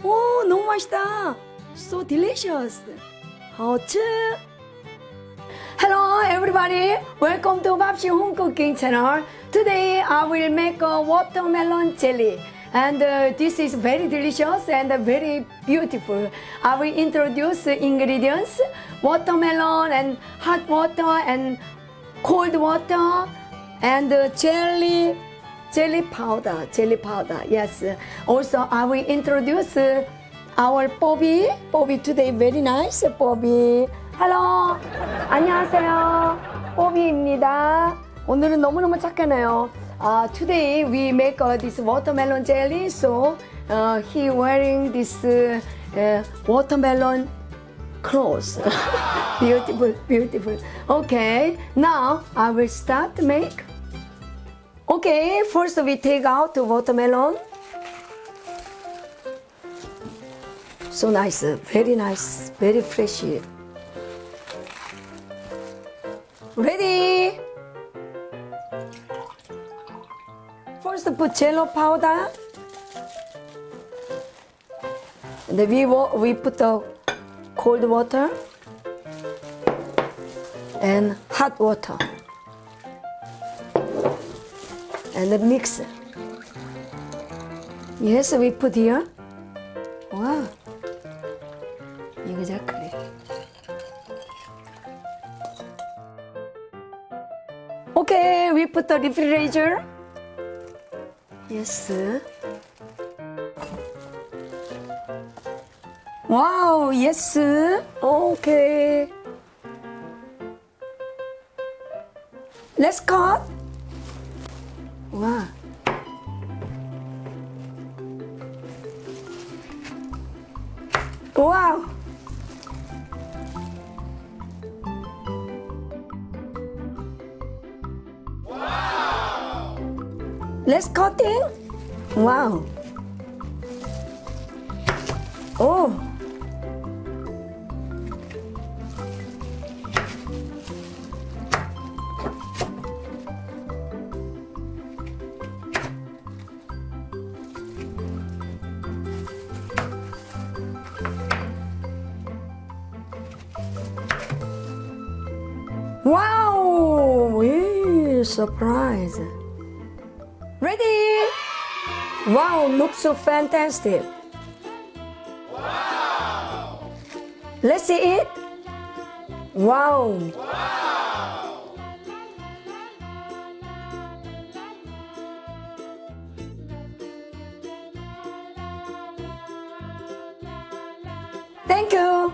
오, 너무 맛있다. So delicious. hot. Hello everybody. Welcome to 밥시 home cooking channel. Today I will make a watermelon jelly. And this is very delicious and very beautiful. I will introduce the ingredients: watermelon and hot water and cold water and jelly powder. Yes. Also, I will introduce our Bobby. Bobby today very nice. Bobby. Hello. 안녕하세요. Bobby입니다. 오늘은 너무너무 착하네요. Today we make this watermelon jelly. So he wearing this watermelon clothes. Beautiful. Okay. Now I will start to make. Okay, first we take out the watermelon. So nice, very fresh. Ready? First put Jello powder. And then we put the cold water and hot water. And then mix. Yes, we put here. Wow. Exactly. Okay, we put the refrigerator. Yes. Wow, yes. Okay. Let's cut. Wow. Wow. Let's cutting. Wow. Oh. Wow. Yeah, surprise. Ready? Wow, looks so fantastic. Wow. Let's see it. Wow. Thank you.